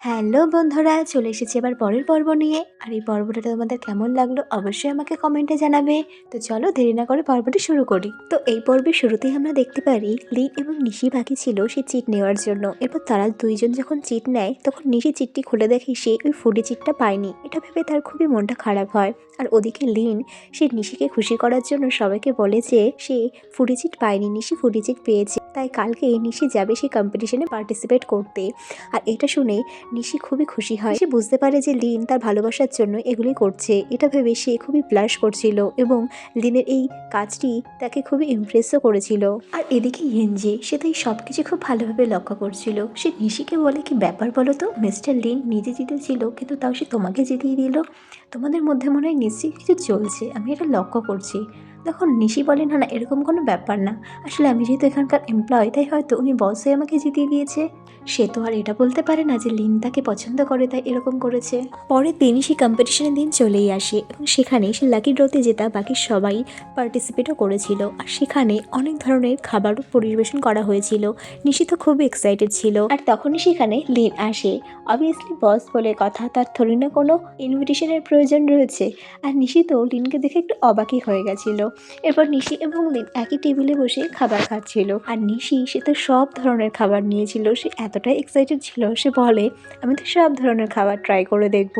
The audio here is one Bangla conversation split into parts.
হ্যালো বন্ধুরা, চলে এসেছি এবার পরের পর্ব নিয়ে। আর এই পর্বটা তোমাদের কেমন লাগলো অবশ্যই আমাকে কমেন্টে জানাবে। তো চলো দেরি না করে পর্বটি শুরু করি। তো এই পর্বের শুরুতেই আমরা দেখতে পারি লিন এবং নিশি বাকি ছিল সে চিট নেওয়ার জন্য। এরপর তারা দুইজন যখন চিট নেয় তখন নিশি চিটটি খুলে দেখে সে ওই ফুডি চিটটা পায়নি। এটা ভেবে তার খুবই মনটা খারাপ হয়। আর ওদিকে লিন সে নিশিকে খুশি করার জন্য সবাইকে বলে যে সে ফুডি চিট পায়নি, নিশি ফুডি চিট পেয়েছে। তাই কালকে নিশি যাবে সেই কম্পিটিশনে পার্টিসিপেট করতে। আর এটা শুনে নিশি খুবই খুশি হয়। সে বুঝতে পারে যে লিন তার ভালোবাসার জন্য এগুলি করছে। এটা ভেবে সে খুবই ব্লাশ করছিল এবং লিনের এই কাজটি তাকে খুবই ইমপ্রেসও করেছিল। আর এদিকে ইয়েনজি সে তাই সবকিছু খুব ভালোভাবে লক্ষ্য করছিল। সে নিশিকে বলে, কি ব্যাপার বলো তো, মিস্টার লিন নিজে জিতেছিল কিন্তু তাও সে তোমাকে জিতিয়ে দিল। তোমাদের মধ্যে মনে হয় নিশ্চয়ই কিছু চলছে, আমি এটা লক্ষ্য করছি। তখন নিশি বলে, না না, এরকম কোনো ব্যাপার না। আসলে আমি যেহেতু এখানকার এমপ্লয় তাই হয়তো উনি বস হয়ে আমাকে জিতিয়ে দিয়েছে। সে তো আর এটা বলতে পারে না যে লিন তাকে পছন্দ করে তাই এরকম করেছে। পরের দিনই সেই কম্পিটিশনের দিন চলেই আসে এবং সেখানে সে লাকি ড্রতে জেতা বাকি সবাই পার্টিসিপেটও করেছিল। আর সেখানে অনেক ধরনের খাবারও পরিবেশন করা হয়েছিল। নিশি তো খুবই এক্সাইটেড ছিল। আর তখনই সেখানে লিন আসে। অবভিয়াসলি বস বলে কথা, তার থরি না কোনো ইনভিটেশনের প্রয়োজন রয়েছে। আর নিশি তো লিনকে দেখে একটু অবাকই হয়ে গেছিল। এরপর নিশি এবং লিন একই টেবিলে বসে খাবার খাচ্ছিল। আর নিশি সে তো সব ধরনের খাবার নিয়েছিল। সে এতটাই এক্সাইটেড ছিল, সে বলে আমি তো সব ধরনের খাবার ট্রাই করে দেখব।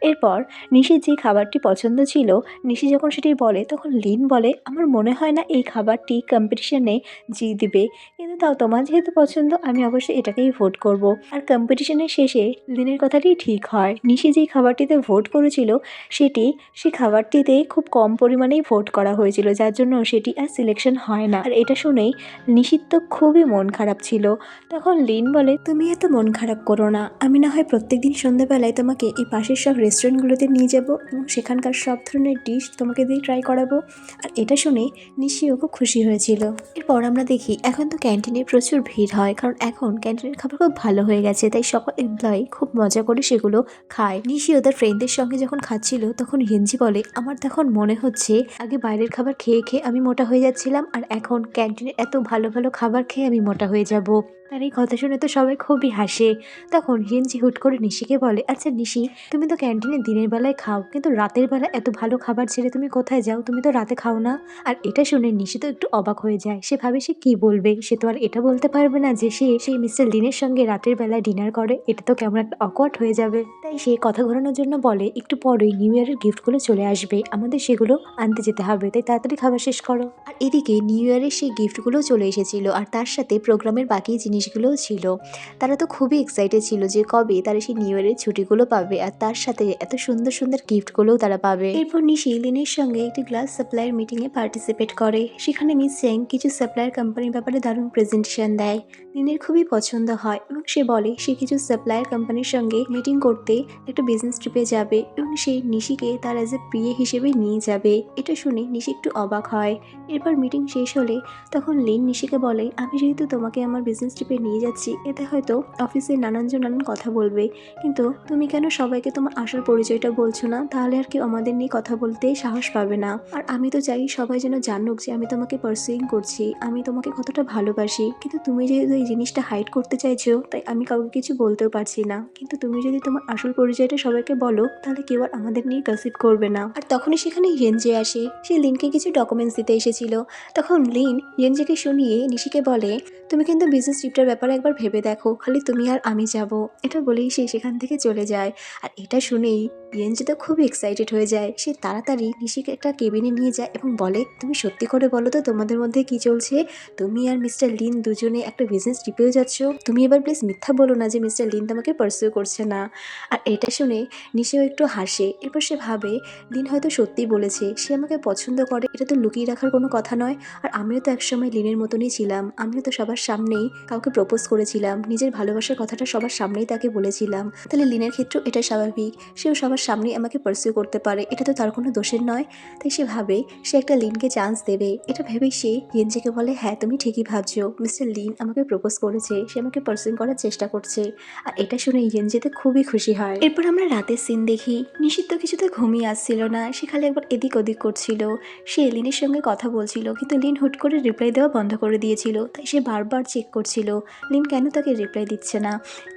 এরপর নিশির যে খাবারটি পছন্দ ছিল, নিশি যখন সেটি বলে তখন লিন বলে, আমার মনে হয় না এই খাবারটি কম্পিটিশনে জিতবে, কিন্তু তাও তোমার যেহেতু পছন্দ আমি অবশ্যই এটাকেই ভোট করব। আর কম্পিটিশনের শেষে লিনের কথাটি ঠিক হয়। নিশি যেই খাবারটিতে ভোট করেছিল সেই খাবারটিতে খুব কম পরিমাণেই ভোট করা হয়েছিল, যার জন্য সেটি আর সিলেকশন হয় না। আর এটা শুনেই নিশির তো খুবই মন খারাপ ছিল। তখন লিন বলে, তুমি এত মন খারাপ করো না, আমি না হয় প্রত্যেকদিন সন্ধ্যাবেলায় তোমাকে এই পাশের সব রেস্টুরেন্টগুলোতে নিয়ে যাব এবং সেখানকার সব ধরনের ডিশ তোমাকে দিয়ে ট্রাই করাবো। আর এটা শুনে নিশিও খুব খুশি হয়েছিল। এরপর আমরা দেখি এখন তো ক্যান্টিনে প্রচুর ভিড় হয়, কারণ এখন ক্যান্টিনের খাবার খুব ভালো হয়ে গেছে, তাই সকল এমপ্লয়ি খুব মজা করে সেগুলো খায়। নিশি ওদের ফ্রেন্ডদের সঙ্গে যখন খাচ্ছিল তখন হিঞ্জি বলে, আমার তখন মনে হচ্ছে আগে বাইরের খাবার খেয়ে খেয়ে আমি মোটা হয়ে যাচ্ছিলাম, আর এখন ক্যান্টিনে এত ভালো ভালো খাবার খেয়ে আমি মোটা হয়ে যাব। তার এই কথা শুনে তো সবাই খুবই হাসে। তখন হিঞ্জি হুট করে নিশিকে বলে, আচ্ছা নিশি, তুমি তো ক্যান্টিনে দিনের বেলায় খাও, কিন্তু রাতের বেলা এত ভালো খাবার ছেড়ে তুমি কোথায় যাও, তুমি তো রাতে খাও না? আর এটা শুনে নিশি তো একটু অবাক হয়ে যায়। সে ভাবে সে কি বলবে, সে তো আর এটা বলতে পারবে না যে সে সেই মিস্টার লিনের সঙ্গে রাতের বেলায় ডিনার করে। এটা তো কেমন একটা অকওয়ার্ড হয়ে যাবে। তাই সে কথা ঘোরানোর জন্য বলে, একটু পরেই নিউ ইয়ারের গিফটগুলো চলে আসবে, আমাদের সেগুলো আনতে যেতে হবে, তাই তাড়াতাড়ি খাবার শেষ করো। আর এদিকে নিউ ইয়ারের সেই গিফটগুলো চলে এসেছিল, আর তার সাথে প্রোগ্রামের বাকি জিনিসগুলোও ছিল। তারা তো খুবই এক্সাইটেড ছিল যে কবে তারা সেই নিউ ইয়ারের ছুটিগুলো পাবে, আর তার সাথে এত সুন্দর সুন্দর গিফটগুলোও তারা পাবে। এরপর নিশি লিনের সঙ্গে একটি গ্লাস সাপ্লায়ার মিটিংয়ে পার্টিসিপেট করে। সেখানে মিস সেং কিছু সাপ্লায়ার কোম্পানির ব্যাপারে দারুণ প্রেজেন্টেশন দেয়। লিনের খুবই পছন্দ হয় এবং সে বলে সে কিছু সাপ্লায়ার কোম্পানির সঙ্গে মিটিং করতে একটা বিজনেস ট্রিপে যাবে এবং সে নিশিকে তার অ্যাজ এ প্রিয় হিসেবে নিয়ে যাবে। এটা শুনে নিশি একটু অবাক হয়। এরপর মিটিং শেষ হলে তখন লিন নিশিকে বলে, আমি যেহেতু তোমাকে আমার বিজনেস ট্রিপে নিয়ে যাচ্ছি, এতে হয়তো অফিসে নানানজন নানান কথা বলবে, কিন্তু তুমি কেন সবাইকে তোমার আসল পরিচয়টা বলছো না? তাহলে আর কেউ আমাদের নিয়ে কথা বলতে সাহস পাবে না। আর আমি তো চাই সবাই যেন জানুক যে আমি তোমাকে পার্সুইং করছি, আমি তোমাকে কতটা ভালোবাসি, কিন্তু তুমি যেহেতু এই জিনিসটা হাইড করতে চাইছো তাই আমি কাউকে কিছু বলতেও পারছি না। কিন্তু তুমি যদি তোমার আসল পরিচয়টা সবাইকে বলো তাহলে কেউ আর আমাদের নিয়ে গসিপ করবে না। আর তখনই সেখানে ইয়েনজে আসে। সে লিনকে কিছু ডকুমেন্টস দিতে এসেছিল। তখন লিন ইয়েনজেকে শুনিয়ে নিশিকে বলে, তুমি কিন্তু বিজনেস ট্রিপটার ব্যাপারে একবার ভেবে দেখো, খালি তুমি আর আমি যাব। এটা বলেই সে সেখান থেকে চলে যায়। আর এটা শুনেই ইয়েনজি তো খুবই এক্সাইটেড হয়ে যায়। সে তাড়াতাড়ি নিশিকে একটা কেবিনে নিয়ে যায় এবং বলে, তুমি সত্যি করে বলো তো তোমাদের মধ্যে কি চলছে? তুমি আর মিস্টার লিন দুজনে একটা বিজনেস ট্রিপেও যাচ্ছ। তুমি এবার প্লিজ মিথ্যা বলো না যে মিস্টার লিন তোমাকে পার্সিউ করছে না। আর এটা শুনে নিশিও একটু হাসে। এরপর সে ভাবে লিন হয়তো সত্যিই বলেছে, সে আমাকে পছন্দ করে, এটা তো লুকিয়ে রাখার কোনো কথা নয়। আর আমিও তো একসময় লিনের মতনই ছিলাম, আমিও তো সবার সামনেই কাউকে প্রপোজ করেছিলাম, নিজের ভালোবাসার কথাটা সবার সামনেই তাকে বলেছিলাম। তাহলে লিনের ক্ষেত্রেও এটা স্বাভাবিক, সেও সবার সবার সামনে আমাকে পার্সিউ করতে পারে, এটা তো তার কোনো দোষের নয়। তাই সে ভাবে সে একটা লিনকে চান্স দেবে। এটা ভেবেই সে ইয়েনজিকে বলে, হ্যাঁ তুমি ঠিকই ভাবছো, মিস্টার লিন আমাকে প্রপোজ করেছে, সে আমাকে পার্সিউ করার চেষ্টা করছে। আর এটা শুনে ইয়েনজিতে খুবই খুশি হয়। এরপর আমরা রাতের সিন দেখি। নিশিত কিছুতে ঘুমিয়ে আসছিল না, সে খালি একবার এদিক ওদিক করছিল। সে লিনের সঙ্গে কথা বলছিল, কিন্তু লিন হুট করে রিপ্লাই দেওয়া বন্ধ করে দিয়েছিল। তাই সে বারবার চেক করছিল লিন কেন তাকে রিপ্লাই দিচ্ছে না।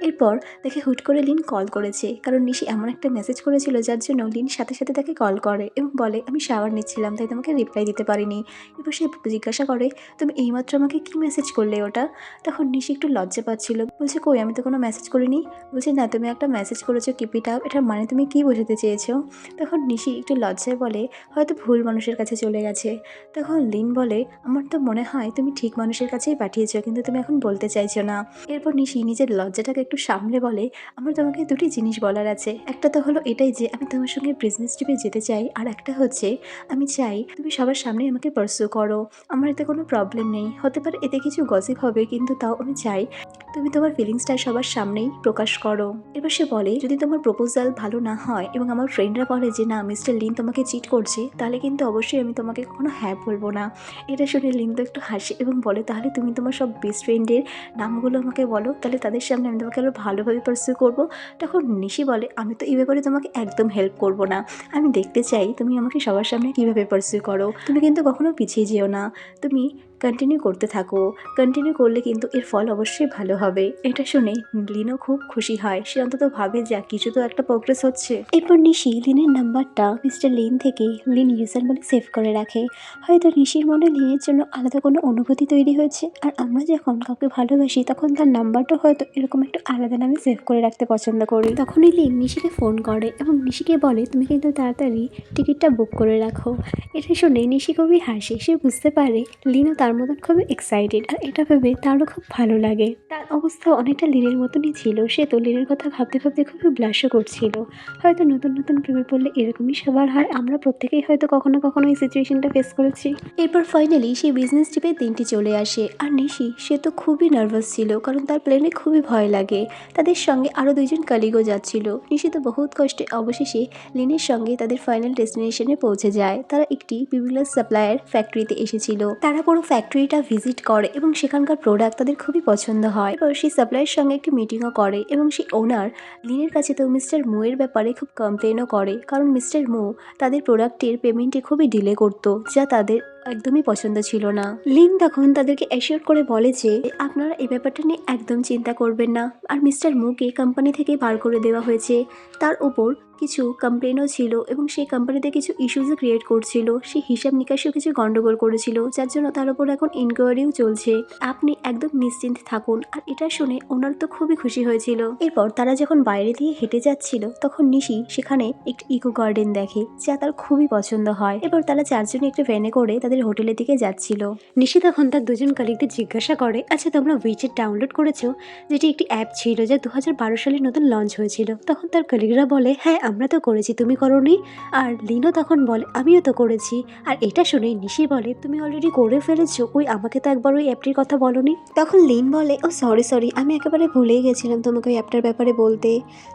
এরপর দেখে হুট করে লিন কল করেছে, কারণ নিশি এমন একটা মেসেজ করেছিল যার জন্য লিন সাথে সাথে তাকে কল করে এবং বলে, আমি শাওয়ার নিচ্ছিলাম তাই তোমাকে রিপ্লাই দিতে পারিনি। এরপর সে জিজ্ঞাসা করে, তুমি এইমাত্র আমাকে কি মেসেজ করলে ওটা? তখন নিশি একটু লজ্জা পাচ্ছিল, বলছে, কই আমি তো কোনো মেসেজ করিনি। বলছে, না তুমি একটা মেসেজ করেছো কিপ ইট আপ, এটার মানে তুমি কি বোঝাতে চেয়েছো? তখন নিশি একটু লজ্জায় বলে, হয়তো ভুল মানুষের কাছে চলে গেছে। তখন লিন বলে, আমার তো মনে হয় তুমি ঠিক মানুষের কাছেই পাঠিয়েছো, কিন্তু তুমি এখন বলতে চাইছো না। এরপর নিশি নিজের লজ্জাটাকে একটু সামলে বলে, আমার তোমাকে দুটি জিনিস বলার আছে। একটা তো হলো এটাই যে আমি তোমার সঙ্গে বিজনেস ট্রিপে যেতে চাই, আর একটা হচ্ছে আমি চাই তুমি সবার সামনে আমাকে পার্সু করো। আমার এতে কোনো প্রবলেম নেই, হতে পারে এতে কিছু গসিপ হবে, কিন্তু তাও আমি চাই তুমি তোমার ফিলিংসটা সবার সামনেই প্রকাশ করো। এবার সে বলে, যদি তোমার প্রপোজাল ভালো না হয় এবং আমার ফ্রেন্ডরা বলে যে না মিস্টার লিন তোমাকে চিট করছে, তাহলে কিন্তু অবশ্যই আমি তোমাকে কখনো হ্যাঁ বলবো না। এটা শুনে লিন তো একটু হাসে এবং বলে, তাহলে তুমি তোমার সব বেস্ট ফ্রেন্ডের নামগুলো আমাকে বলো, তাহলে তাদের সামনে আমি তোমাকে আরও ভালোভাবে পার্সিউ করবো। তখন নিশি বলে, আমি তো এই ব্যাপারে তোমাকে একদম হেল্প করবো না, আমি দেখতে চাই তুমি আমাকে সবার সামনে কীভাবে পার্সিউ করো। তুমি কিন্তু কখনো পিছিয়ে যেও না, তুমি কন্টিনিউ করতে থাকো, কন্টিনিউ করলে কিন্তু এর ফল অবশ্যই ভালো হবে। এটা শুনে লিনও খুব খুশি হয়, সে অন্তত ভাবে যা কিছু তো একটা প্রোগ্রেস হচ্ছে। এরপর নিশি লিনের নাম্বারটা মিস্টার লিন থেকে লিন ইউজার বলে সেভ করে রাখে। হয়তো নিশির মনে লিনের জন্য আলাদা কোনো অনুভূতি তৈরি হয়েছে, আর আমরা যখন কাউকে ভালোবাসি তখন তার নাম্বারটা হয়তো এরকম একটু আলাদা নামে সেভ করে রাখতে পছন্দ করি। তখনই লিন নিশিকে ফোন করে এবং নিশিকে বলে, তুমি কিন্তু তাড়াতাড়ি টিকিটটা বুক করে রাখো। এটা শুনে নিশি খুবই হাসে, সে বুঝতে পারে লিনও তার মতন খুবই এক্সাইটেড, আর এটা ভেবে তারও খুব ভালো লাগে। তার অবস্থা অনেকটা লিনের মতনই ছিল, সে তো লিনের কথা ভাবতে ভাবতে খুবই ব্লাশও করছিল। হয়তো নতুন নতুন প্রেমে পড়লে এরকমই সবার হয়, আমরা প্রত্যেকেই হয়তো কখনো কখনো এই সিচুয়েশনটা ফেস করেছি। এরপর ফাইনালি সেই বিজনেস ট্রিপের দিনটি চলে আসে, আর নিশি সে তো খুবই নার্ভাস ছিল, কারণ তার প্লেনে খুবই ভয় লাগে। তাদের সঙ্গে আরও দুইজন কলিগও যাচ্ছিল। নিশি তো বহুত কষ্টে অবশেষে লিনের সঙ্গে তাদের ফাইনাল ডেস্টিনেশনে পৌঁছে যায়। তারা একটি পিভিলার সাপ্লায়ার ফ্যাক্টরিতে এসেছিল। তারা পুরো ফ্যাক্টরিটা ভিজিট করে এবং সেখানকার প্রোডাক্ট তাদের খুবই পছন্দ হয়। এরপর সেই সাপ্লায়ারের সঙ্গে একটি মিটিংও করে এবং সেই ওনার লিনের কাছে তো মিস্টার মুয়ের ব্যাপারে খুব কমপ্লেনও করে, কারণ মিস্টার মু তাদের প্রোডাক্টের পেমেন্টে খুবই ডিলে করতো, যা তাদের একদমই পছন্দ ছিল না। লিন তখন তাদেরকে অ্যাসিওর করে বলে যে আপনারা এই ব্যাপারটা নিয়ে একদম চিন্তা করবেন না, আর মিস্টার মুকে কোম্পানি থেকে বার করে দেওয়া হয়েছে। তার উপর কিছু কমপ্লেনও ছিল এবং সেই কোম্পানিতে কিছু ইস্যুজও ক্রিয়েট করছিল, সেই হিসাব নিকাশেও কিছু গন্ডগোল করেছিল, যার জন্য তার উপর এখন ইনকোয়ারিও চলছে। আপনি একদম নিশ্চিন্ত থাকুন। আর এটা শুনে ওনার তো খুবই খুশি হয়েছিল। এরপর তারা যখন বাইরে দিয়ে হেঁটে যাচ্ছিল, তখন নিশি সেখানে একটি ইকো গার্ডেন দেখে, যা তার খুবই পছন্দ হয়। এরপর তারা চারজনে একটা ভ্যানে করে তাদের হোটেলের দিকে যাচ্ছিল। নিশি তখন তার দুজন কলিগদের জিজ্ঞাসা করে, আচ্ছা তোমরা উইচেট ডাউনলোড করেছো, যেটি একটি অ্যাপ ছিল যা 2012 সালে নতুন লঞ্চ হয়েছিল। তখন তার কলিগরা বলে, হ্যাঁ আমরা তো করেছি, তুমি করোনি? আর লিনও তখন বলে, আমিও তো করেছি। আর এটা শুনে নিশি বলে, তুমি অলরেডি করে ফেলেছো, ওই আমাকে তো একবার ওই অ্যাপটির কথা বলোনি। তখন লিন বলে, ও সরি আমি একেবারে ভুলেই গেছিলাম তোমাকে ওই অ্যাপটার ব্যাপারে বলতে।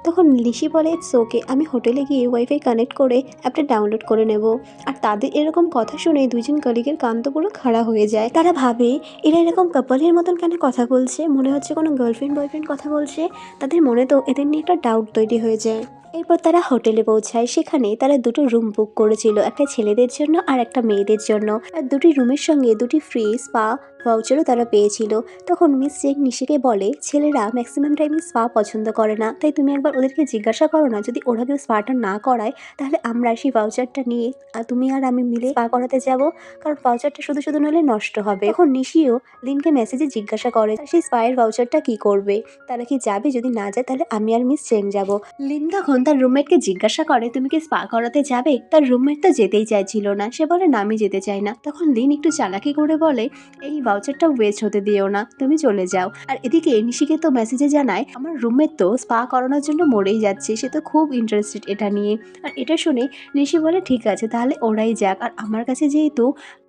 তখন নিশি বলে, ইটস ওকে, আমি হোটেলে গিয়ে ওয়াইফাই কানেক্ট করে অ্যাপটা ডাউনলোড করে নেব। আর তাদের এরকম কথা শুনে দুইজন কলিগের কান তো পুরো খাড়া হয়ে যায়। তারা ভাবে এরা এরকম কাপলের মতন কেন কথা বলছে, মনে হচ্ছে কোনো গার্লফ্রেন্ড বয়ফ্রেন্ড কথা বলছে। তাদের মনে তো এদের নিয়ে একটা ডাউট তৈরি হয়ে যায়। এরপর তারা হোটেলে পৌঁছায়। সেখানে তারা দুটো রুম বুক করেছিল, একটা ছেলেদের জন্য আর একটা মেয়েদের জন্য। আর দুটি রুমের সঙ্গে দুটি ফ্রি স্পা ভাউচারও তারা পেয়েছিল। তখন মিস চেক নিশিকে বলে, ছেলেরা ম্যাক্সিমাম টাইমে স্পা পছন্দ করে না, তাই তুমি একবার ওদেরকে জিজ্ঞাসা করো না, যদি ওরা কেউ স্পাটা না করায় তাহলে আমরা সেই ভাউচারটা নিয়ে তুমি আর আমি মিলে স্পা করাতে যাব, কারণ ভাউচারটা শুধু শুধু নলে নষ্ট হবে। এখন নিশিও লিনকে মেসেজে জিজ্ঞাসা করে সেই স্পায়ের ভাউচারটা কি করবে, তারা কি যাবে, যদি না যায় তাহলে আমি আর মিস চেং যাব। লিন তখন তার রুমমেটকে জিজ্ঞাসা করে, তুমি কি স্পা করাতে যাবে? তার রুমমেট তো যেতেই চাইছিল না, সে বলে না আমি যেতে চাই না। তখন লিন একটু চালাকি করে বলে, এই ভাউচারটা ওয়েস্ট হতে দিও না, তুমি চলে যাও। আর এদিকে নিশিকে তো মেসেজে জানায়, আমার রুমমেট তো স্পা করানোর জন্য মরেই যাচ্ছে, সে তো খুব ইন্টারেস্টেড এটা নিয়ে। আর এটা শুনে নিশি বলে, ঠিক আছে তাহলে ওরাই যাক, আর আমার কাছে যেহেতু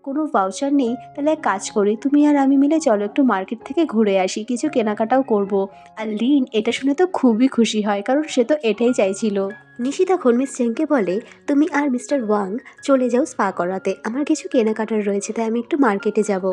কোনো ভাউচার নেই, তাহলে এক কাজ করি, তুমি আর আমি মিলে চলো একটু মার্কেট থেকে ঘুরে আসি, কিছু কেনাকাটাও করব। আর লিন এটা শুনে তো খুবই খুশি হয়, কারণ সে তো এটাই চাইছিল। নিশি তখন মিস চেংকে বলে, তুমি আর মিস্টার ওয়াং চলে যাও স্পা করাতে, আমার কিছু কেনাকাটার রয়েছে, তাই আমি একটু মার্কেটে যাব।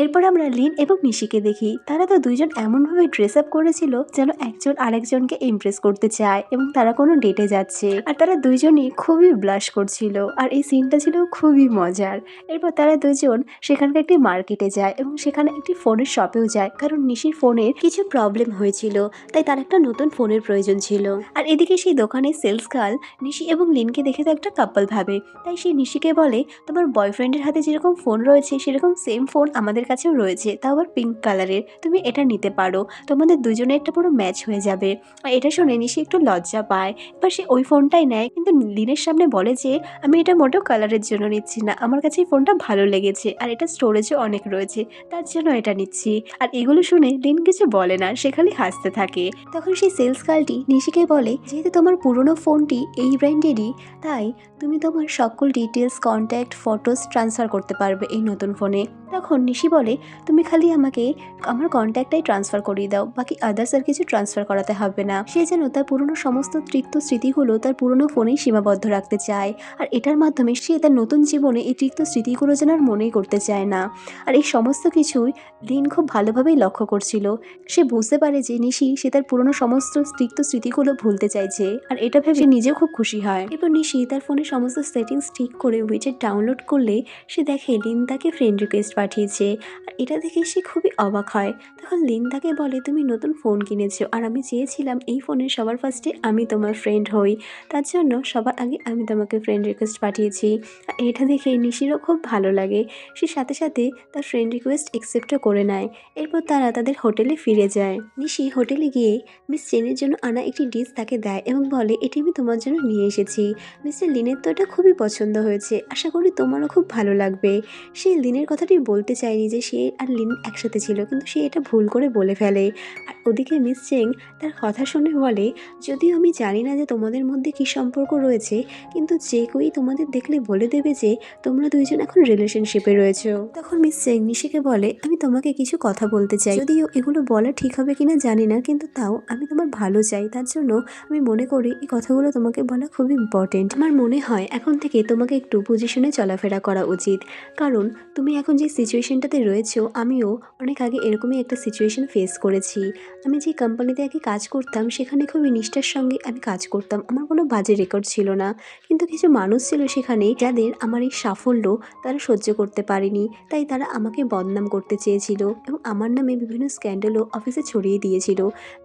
এরপর আমরা লিন এবং নিশিকে দেখি, তারা তো দুইজন এমনভাবে ড্রেস আপ করেছিল যেন একজন আরেকজনকে ইমপ্রেস করতে চায় এবং তারা কোনো ডেটে যাচ্ছে, আর তারা দুইজনই খুবই ব্লাশ করছিল, আর এই সিনটা ছিল খুবই মজার। এরপর তারা দুজন সেখানকার একটি মার্কেটে যায় এবং সেখানে একটি ফোনের শপেও যায়, কারণ নিশির ফোনের কিছু প্রবলেম হয়েছিল, তাই তার একটা নতুন ফোনের প্রয়োজন ছিল। আর এদিকে সেই দোকানে সেলস গার্ল নিশি এবং লিনকে দেখে তো একটা কাপল ভাবে, তাই সে নিশিকে বলে, তোমার বয়ফ্রেন্ডের হাতে যেরকম ফোন রয়েছে সেরকম সেম ফোন আমাদের কাছেও রয়েছে, তাও আবার পিঙ্ক কালারের, তুমি এটা নিতে পারো, তোমাদের দুজনে একটা পুরো ম্যাচ হয়ে যাবে। আর এটা শুনে নিশি একটু লজ্জা পায়। এবার সে ওই ফোনটাই নেয়, কিন্তু লিনের সামনে বলে যে আমি এটা মোটেও কালারের জন্য নিচ্ছি না, আমার কাছে এই ফোনটা ভালো লেগেছে আর এটা স্টোরেজও অনেক রয়েছে, তার জন্য এটা নিচ্ছি। আর এগুলো শুনে লিন কিছু বলে না, সে খালি হাসতে থাকে। তখন সেই সেলস গার্লটি নিশিকে বলে, যেহেতু তোমার পুরনো ফোনটি এই ব্র্যান্ডেরই, তাই তুমি তোমার সকল ডিটেলস, কন্ট্যাক্ট, ফটোস ট্রান্সফার করতে পারবে এই নতুন ফোনে। তখন নিশি বলে, তুমি খালি আমাকে আমার কন্ট্যাক্টটাই ট্রান্সফার করিয়ে দাও, বাকি আদার্স আর কিছু ট্রান্সফার করাতে হবে না। সে যেন তার পুরনো সমস্ত তিক্ত স্মৃতিগুলো তার পুরনো ফোনেই সীমাবদ্ধ রাখতে চায়, আর এটার মাধ্যমে সে তার নতুন জীবনে এই তিক্ত স্মৃতিগুলো যেন আর মনেই করতে চায় না। আর এই সমস্ত কিছুই লিন খুব ভালোভাবেই লক্ষ্য করছিল। সে বুঝতে পারে যে নিশি সে তার পুরনো সমস্ত তিক্ত স্মৃতিগুলো ভুলতে চাইছে, আর এটা ভেবে সে নিজেও খুব খুশি হয়। এরপর নিশি তার ফোনে সমস্ত সেটিংস ঠিক করে উইচেট ডাউনলোড করলে সে দেখে লিন তাকে ফ্রেন্ড রিকোয়েস্ট পাঠিয়েছে, আর এটা দেখে সে খুবই অবাক হয়। তখন লিন তাকে বলে, তুমি নতুন ফোন কিনেছো আর আমি চেয়েছিলাম এই ফোনের সবার ফার্স্টে আমি তোমার ফ্রেন্ড হই, তার জন্য সবার আগে আমি তোমাকে ফ্রেন্ড রিকোয়েস্ট পাঠিয়েছি। আর এটা দেখে নিশিরও খুব ভালো লাগে, সে সাথে সাথে তার ফ্রেন্ড রিকোয়েস্ট অ্যাকসেপ্টও করে নেয়। এরপর তারা তাদের হোটেলে ফিরে যায়। নিশি হোটেলে গিয়ে মিস চেনের জন্য আনা একটি ডিশ তাকে দেয় এবং বলে, এটি আমি তোমার জন্য নিয়ে এসেছি, মিস্টার লিনের তো এটা খুবই পছন্দ হয়েছে, আশা করি তোমারও খুব ভালো লাগবে। সে লিনের কথাটি বলতে চায়নি যে সে আর লিন একসাথে ছিল, কিন্তু সে এটা ভুল করে বলে ফেলে। আর ওদিকে মিস চেং তার কথা শুনে বলে, যদিও আমি জানি না যে তোমাদের মধ্যে কী সম্পর্ক রয়েছে, কিন্তু যে কেউই তোমাদের দেখলে বলে দেবে যে তোমরা দুইজন এখন রিলেশনশিপে রয়েছো। তখন মিস চেং নিশিকে বলে, আমি তোমাকে কিছু কথা বলতে চাই, যদিও এগুলো বলা ঠিক হবে কিনা জানি না, কিন্তু তাও আমি তোমার ভালো চাই, তার জন্য আমি মনে করি এই কথাগুলো তোমাকে বলা খুব ইম্পর্টেন্ট। আমার মনে হয় এখন থেকে তোমাকে একটু পজিশনে চলাফেরা করা উচিত, কারণ তুমি এখন যে সিচুয়েশনটাতে রয়েছো আমিও অনেক আগে এরকমই একটা সিচুয়েশন ফেস করেছি। আমি যে কোম্পানিতে আগে কাজ করতাম সেখানে খুবই নিষ্ঠার সঙ্গে আমি কাজ করতাম, আমার কোনো বাজে রেকর্ড ছিল না, কিন্তু কিছু মানুষ ছিল সেখানে যাদের আমার এই সাফল্য তারা সহ্য করতে পারেনি, তাই তারা আমাকে বদনাম করতে চেয়েছিল এবং আমার নামে বিভিন্ন স্ক্যান্ডালও অফিসে ছড়িয়ে দিয়েছিল,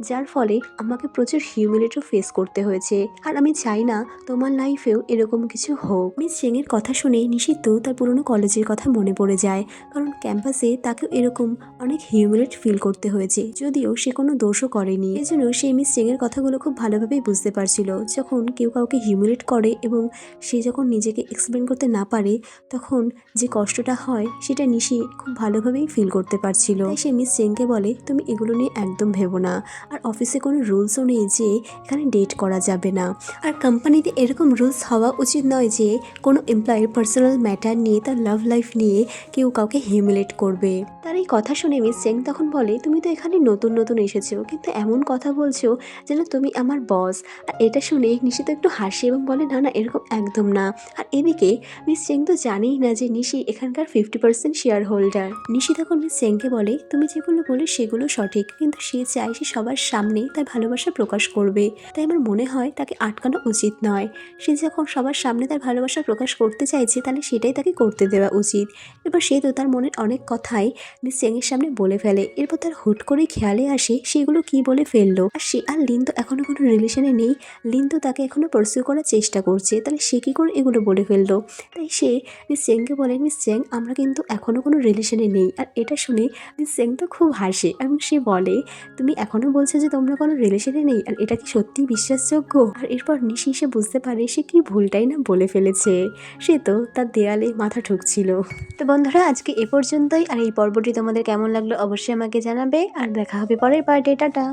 যার ফলে আমাকে প্রচুর হিউমিলেটও ফেস করতে হয়েছে। আর আমি চাই না তোমার লাইফেও এরকম কিছু হোক। মিস চেংয়ের কথা শুনে নিষিদ্ধ তার পুরনো কলেজের কথা মনে পড়ে যায়, কারণ ক্যাম্পাসে তাকেও এরকম অনেক হিউমিলেট ফিল করতে হয়েছে, যদিও সে কোনো দোষও করেনি। এজন্য সে মিস চেংয়ের কথাগুলো খুব ভালোভাবেই বুঝতে পারছিল, যখন কেউ কাউকে হিউমিলেট করে এবং সে যখন নিজেকে এক্সপ্লেন করতে না পারে তখন যে কষ্টটা হয় সেটা নিশি খুব ভালোভাবেই ফিল করতে পারছিল। তাই সে মিস চেংকে বলে, তুমি এগুলো নিয়ে একদম ভেবো না, আর অফিসে কোনো রুলসও নেই যে এখানে ডেট করা যাবে না, আর কোম্পানিতে এরকম রুলস হওয়া উচিত নয় যে কোনো এমপ্লয়ের পার্সোনাল ম্যাটার নিয়ে, তার লাভ লাইফ নিয়ে কেউ কাউকে হিউমিলেট করবে। তার এই কথা শুনে মিস চেং তখন বলে, তুমি তো এখানে নতুন নতুন এসেছো, কিন্তু এমন কথা বলছো যেন তুমি আমার বস। আর এটা শুনে নিশি তো একটু হাসে এবং বলে, না না এরকম একদম না। আর এদিকে মিস চেং তো জানেই না যে নিশি এখানকার 50% শেয়ার হোল্ডার। নিশি তখন মিস চেংকে বলে, তুমি যেগুলো বলে সেগুলো সঠিক, কিন্তু সে চায় সে সবার সামনে তার ভালোবাসা প্রকাশ করবে, তাই আমার মনে হয় তাকে আটকানো উচিত নয়। সে যখন সবার সামনে তার ভালোবাসা প্রকাশ করতে চাইছে তাহলে সেটাই তাকে করতে দেওয়া উচিত। এবার সে তো তার মনের অনেক কথাই মিস চেংয়ের সামনে বলে ফেলে। এরপর তার হুট করে খেয়ালে আসে সেগুলো কি বলে ফেললো, আর সে আর লিন তো এখনো কোনো রিলেশনে নেই, লিন তো তাকে এখনো পার্সিউ করার চেষ্টা করছে, তাহলে সে কি করে এগুলো বলে ফেললো। তাই সে মিস চেংকে বলে, মিস চেং আমরা কিন্তু এখনো কোনো রিলেশনে নেই। আর এটা শুনে মিস চেং তো খুব হাসে এবং সে বলে, তুমি এখনো বলছো যে তোমরা কোনো রিলেশনে নেই, আর এটা কি সত্যি বিশ্বাসযোগ্য? আর এরপর নিশি সে বুঝতে পারে সে কি ভুলটাই না বলে ফেলেছে, সে তো তার দেয়ালে মাথা ঠুকছিল। তো বন্ধুরা আজকে এ পর্যন্তই, আর এই পর্বটি তোমাদের কেমন লাগলো অবশ্যই আমাকে জানাবে, আর দেখা হবে পরের পার্টে। টাটা।